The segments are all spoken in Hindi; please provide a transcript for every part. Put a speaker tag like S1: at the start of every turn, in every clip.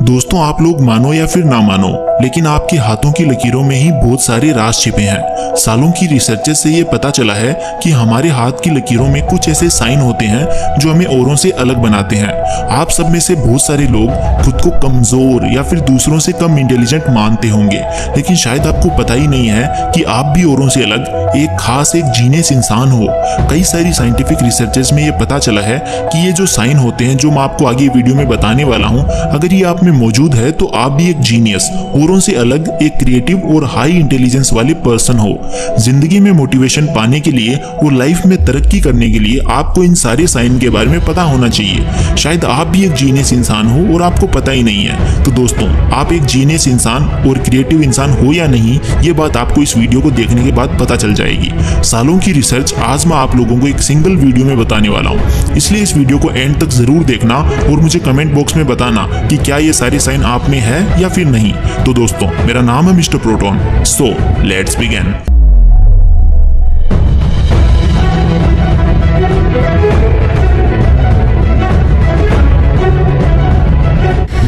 S1: दोस्तों आप लोग मानो या फिर ना मानो, लेकिन आपके हाथों की लकीरों में ही बहुत सारे राज छिपे हैं। सालों की रिसर्च से ये पता चला है कि हमारे हाथ की लकीरों में कुछ ऐसे साइन होते हैं जो हमें औरों से अलग बनाते हैं। आप सब में से बहुत सारे लोग खुद को कमजोर या फिर दूसरों से कम इंटेलिजेंट मानते होंगे, लेकिन शायद आपको पता ही नहीं है कि आप भी औरों से अलग एक खास एक जीनियस इंसान हो। कई सारी साइंटिफिक रिसर्चेस में ये पता चला है कि ये जो साइन होते हैं जो मैं आपको आगे वीडियो में बताने वाला हूँ, अगर ये आप में मौजूद है तो आप भी एक जीनियस, औरों से अलग एक क्रिएटिव और हाई इंटेलिजेंस वाले पर्सन हो। जिंदगी में मोटिवेशन पाने के लिए और लाइफ में तरक्की करने के लिए आपको इन सारे साइन के बारे में पता होना चाहिए। शायद आप भी एक जीनियस इंसान हो और आपको पता ही नहीं है। तो दोस्तों आप एक जीनियस इंसान और क्रिएटिव इंसान हो या नहीं, ये बात आपको इस वीडियो को देखने के बाद पता चल जाएगी। सालों की रिसर्च आज मैं आप लोगों को एक सिंगल वीडियो में बताने वाला हूँ, इसलिए इस वीडियो को एंड तक जरूर देखना और मुझे कमेंट बॉक्स में बताना कि क्या ये सारे साइन आप में है या फिर नहीं। तो दोस्तों मेरा नाम है mister Proton, so let's begin.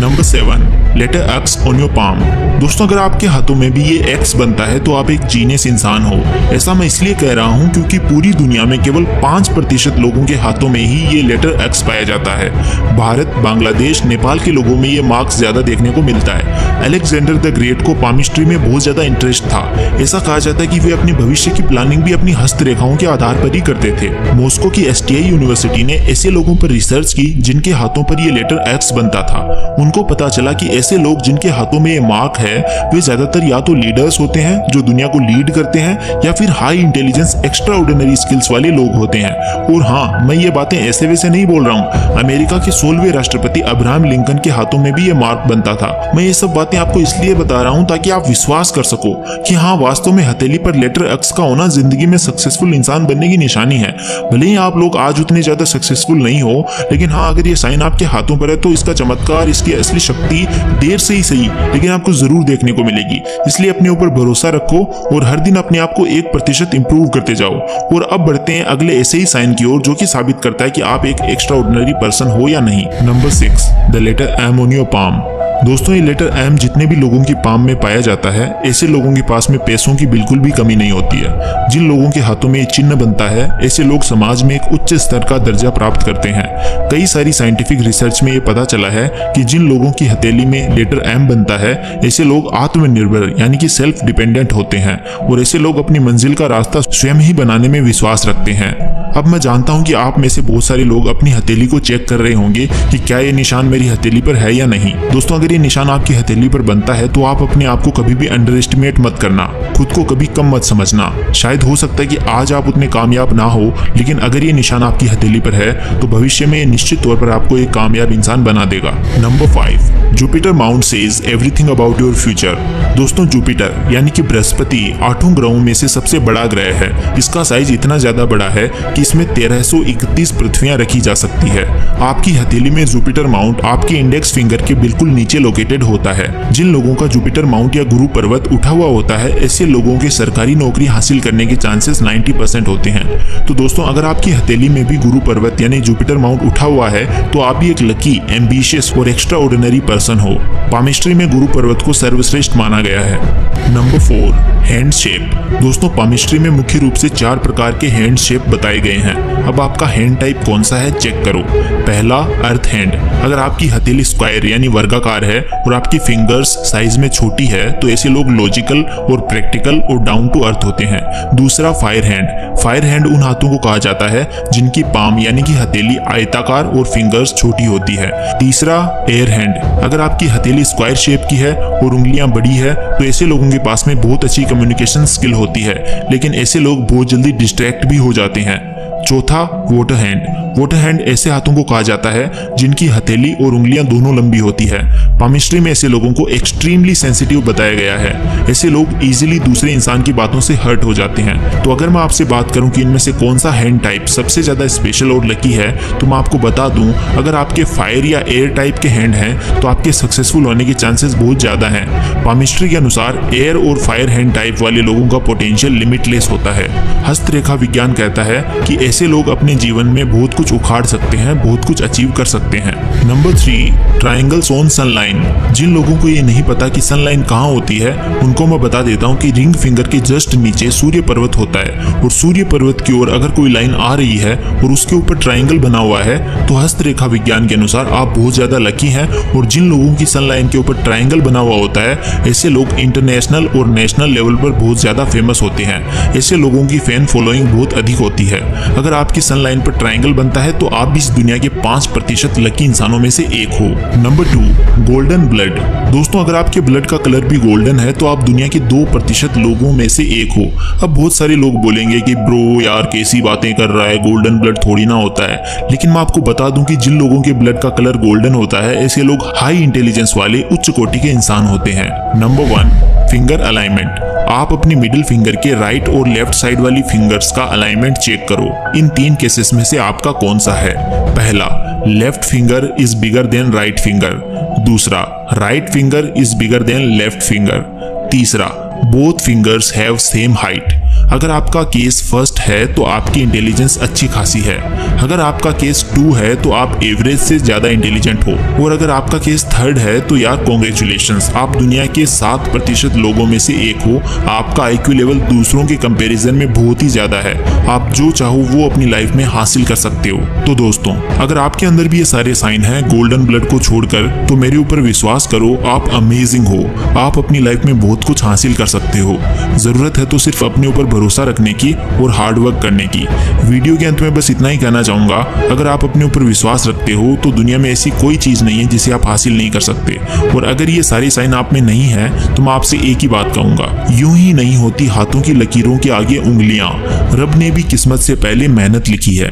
S1: Number 7, letter X on your palm. दोस्तों अगर आपके हाथों में भी ये एक्स बनता है तो आप एक जीनियस इंसान हो। ऐसा मैं इसलिए कह रहा हूँ क्योंकि पूरी दुनिया में केवल 5% लोगों के हाथों में ही ये लेटर एक्स पाया जाता है। भारत, बांग्लादेश, नेपाल के लोगों में ये मार्क्स ज्यादा देखने को मिलता है। अलेक्जेंडर द ग्रेट को पामिस्ट्री में बहुत ज्यादा इंटरेस्ट था। ऐसा कहा जाता है कि वे अपने भविष्य की प्लानिंग भी अपनी हस्तरेखाओं के आधार पर ही करते थे। मॉस्को की STI यूनिवर्सिटी ने ऐसे लोगों पर रिसर्च की जिनके हाथों पर ये लेटर एक्स बनता था। उनको पता चला कि ऐसे लोग जिनके हाथों में ये मार्क है वे ज्यादातर या तो लीडर्स होते हैं जो दुनिया को लीड करते हैं, या फिर high intelligence extra ordinary skills वाले लोग होते हैं। और हाँ, मैं ये बातें ऐसे वैसे नहीं बोल रहा हूँ। अमेरिका के 16वें राष्ट्रपति अब्राहम लिंकन के हाथों में भी ये मार्क बनता था। मैं ये सब बातें आपको इसलिए बता रहा हूँ ताकि आप विश्वास कर सको कि हाँ वास्तव में हथेली पर लेटर एक्स का होना जिंदगी में सक्सेसफुल इंसान बनने की निशानी है। भले ही आप लोग आज उतने ज्यादा सक्सेसफुल नहीं हो, लेकिन हाँ अगर ये साइन आपके हाथों पर है तो इसका चमत्कार, इसकी असली शक्ति देर से ही सही लेकिन आपको जरूर देखने को मिलेगी। इसलिए अपने ऊपर भरोसा रखो और हर दिन अपने आप को 1% इंप्रूव करते जाओ। और अब बढ़ते हैं अगले ऐसे ही साइन की ओर जो कि साबित करता है कि आप एक एक्स्ट्रा ऑर्डिनरी पर्सन हो या नहीं। Number 6, the letter M on your palm. दोस्तों ये लेटर एम जितने भी लोगों की पाम में पाया जाता है, ऐसे लोगों के पास में पैसों की बिल्कुल भी कमी नहीं होती है। जिन लोगों के हाथों में ये चिन्ह बनता है, ऐसे लोग समाज में एक उच्च स्तर का दर्जा प्राप्त करते हैं। कई सारी साइंटिफिक रिसर्च में ये पता चला है कि जिन लोगों की हथेली में लेटर एम बनता है, ऐसे लोग आत्मनिर्भर यानी कि सेल्फ डिपेंडेंट होते हैं और ऐसे लोग अपनी मंजिल का रास्ता स्वयं ही बनाने में विश्वास रखते हैं। अब मैं जानता हूं कि आप में से बहुत सारे लोग अपनी हथेली को चेक कर रहे होंगे कि क्या ये निशान मेरी हथेली पर है या नहीं। दोस्तों अगर ये निशान आपकी हथेली पर बनता है तो आप अपने आप को कभी भी अंडर एस्टिमेट मत करना, खुद को कभी कम मत समझना। शायद हो सकता है कि आज आप उतने कामयाब ना हो, लेकिन अगर ये निशान आपकी हथेली पर है तो भविष्य में निश्चित तौर पर आपको एक कामयाब इंसान बना देगा। Number 5, Jupiter mount says everything about your future. दोस्तों जुपिटर यानी कि बृहस्पति 8 ग्रहों में से सबसे बड़ा ग्रह है। इसका साइज इतना ज्यादा बड़ा है कि इसमें 1331 पृथ्वियां रखी जा सकती है। आपकी हथेली में जुपिटर माउंट आपके इंडेक्स फिंगर के बिल्कुल नीचे लोकेटेड होता है। जिन लोगों का जुपिटर माउंट या गुरु पर्वत उठा हुआ होता है, ऐसे लोगों के सरकारी नौकरी हासिल करने के चांसेस 90% होते हैं। तो दोस्तों अगर आपकी हथेली में भी गुरु पर्वत यानी जुपिटर माउंट उठा हुआ है तो आप भी एक लकी, एम्बिशियस और एक्स्ट्रा ऑर्डिनरी पर्सन हो। पामिस्ट्री में गुरु पर्वत को सर्वश्रेष्ठ माना गया है। Number 4, hand shape. दोस्तों पामिस्ट्री में मुख्य रूप से 4 प्रकार के हैंड शेप बताए गए हैं। अब आपका हैंड टाइप कौन सा है चेक करो। पहला, अर्थ हैंड। अगर आपकी हथेली स्क्वायर यानी वर्गाकार है और आपकी फिंगर्स साइज में छोटी है तो ऐसे लोग लॉजिकल और प्रैक्टिकल और डाउन टू अर्थ होते हैं। दूसरा, फायर हैंड। फायर हैंड उन हाथों को कहा जाता है जिनकी पाम यानी कि हथेली आयताकार और फिंगर्स छोटी होती है। तीसरा, एयर हैंड। अगर आपकी हथेली स्क्वायर शेप की है और उंगलियां बड़ी है तो ऐसे लोगों के पास में बहुत अच्छी कम्युनिकेशन स्किल होती है, लेकिन ऐसे लोग बहुत जल्दी डिस्ट्रैक्ट भी हो जाते हैं। चौथा, वाटर हैंड। वाटर हैंड ऐसे हाथों को कहा जाता है जिनकी हथेली और उंगलियां दोनों लंबी होती है। पामिस्ट्री में ऐसे लोगों को एक्सट्रीमली सेंसिटिव बताया गया है। ऐसे लोग इजीली दूसरे इंसान की बातों से हर्ट हो जाते हैं। तो अगर मैं आपसे बात करूं कि इनमें से कौन सा हैंड टाइप सबसे ज्यादा स्पेशल और लकी है, तो मैं आपको बता दूं, अगर आपके फायर या एयर टाइप के हैंड हैं तो आपके सक्सेसफुल होने के चांसेस बहुत ज्यादा हैं। पामिस्ट्री के अनुसार एयर और फायर हैंड टाइप वाले लोगों का पोटेंशियल लिमिटलेस होता है। हस्तरेखा विज्ञान कहता है कि ऐसे लोग अपने जीवन में बहुत कुछ कुछ उखाड़ सकते हैं, बहुत कुछ अचीव कर सकते हैं। Number 3, triangles on sunline. जिन लोगों को ये नहीं पता कि सनलाइन कहाँ होती है, उनको मैं बता देता हूँ कि रिंग फिंगर के जस्ट नीचे सूर्य पर्वत होता है, और सूर्य पर्वत की ओर अगर कोई लाइन आ रही है और उसके ऊपर ट्रायंगल बना हुआ है तो हस्तरेखा विज्ञान के अनुसार आप बहुत ज्यादा लकी हैं। और जिन लोगों की सनलाइन के ऊपर ट्रायंगल बना हुआ होता है, ऐसे लोग इंटरनेशनल और नेशनल लेवल पर बहुत ज्यादा फेमस होते हैं। ऐसे लोगों की फैन फॉलोइंग बहुत अधिक होती है। अगर आपकी सनलाइन पर ट्रायंगल बनता है तो आप भी इस दुनिया के 5% लकी इंसानों में से एक हो। Number 2, golden blood. दोस्तों, अगर आपके ब्लड का कलर भी गोल्डन है तो आप दुनिया के 2% लोगों में से एक हो। अब बहुत सारे लोग बोलेंगे कि ब्रो यार कैसी बातें कर रहा है, गोल्डन ब्लड थोड़ी ना होता है। लेकिन मैं आपको बता दूं कि जिन लोगों के ब्लड का कलर गोल्डन होता है, ऐसे लोग हाई इंटेलिजेंस वाले उच्च कोटि के इंसान होते हैं। Number 1, finger alignment. आप अपनी मिडिल फिंगर के राइट और लेफ्ट साइड वाली फिंगर्स का अलाइनमेंट चेक करो। इन 3 केसेस में से आपका कौन सा है? पहला, left finger is bigger than right finger. दूसरा, right finger is bigger than left finger. तीसरा, both fingers have same height. अगर आपका केस फर्स्ट है तो आपकी इंटेलिजेंस अच्छी खासी है। अगर आपका केस 2 है तो आप एवरेज से ज्यादा इंटेलिजेंट हो। और अगर आपका केस 3rd है तो यार कॉन्ग्रेचुलेशंस, आप दुनिया के 7% लोगों में से एक हो। आपका IQ लेवल दूसरों के कंपैरिजन में बहुत ही ज्यादा है। आप जो चाहो वो अपनी लाइफ में हासिल कर सकते हो। तो दोस्तों, अगर आपके अंदर भी ये सारे साइन हैं गोल्डन ब्लड को छोड़कर, तो मेरे ऊपर विश्वास करो, आप अमेजिंग हो। आप अपनी लाइफ में बहुत कुछ हासिल कर सकते हो। जरूरत है तो सिर्फ अपने ऊपर भरोसा रखने की और हार्ड वर्क करने की। वीडियो के अंत में बस इतना ही कहना चाहूंगा, अगर आप अपने ऊपर विश्वास रखते हो तो दुनिया में ऐसी कोई चीज नहीं है जिसे आप हासिल नहीं कर सकते। और अगर ये सारे साइन आप में नहीं है तो मैं आपसे एक ही बात कहूंगा, यूं ही नहीं होती हाथों की लकीरों के आगे उंगलियां। रब ने भी किस्मत से पहले मेहनत लिखी है।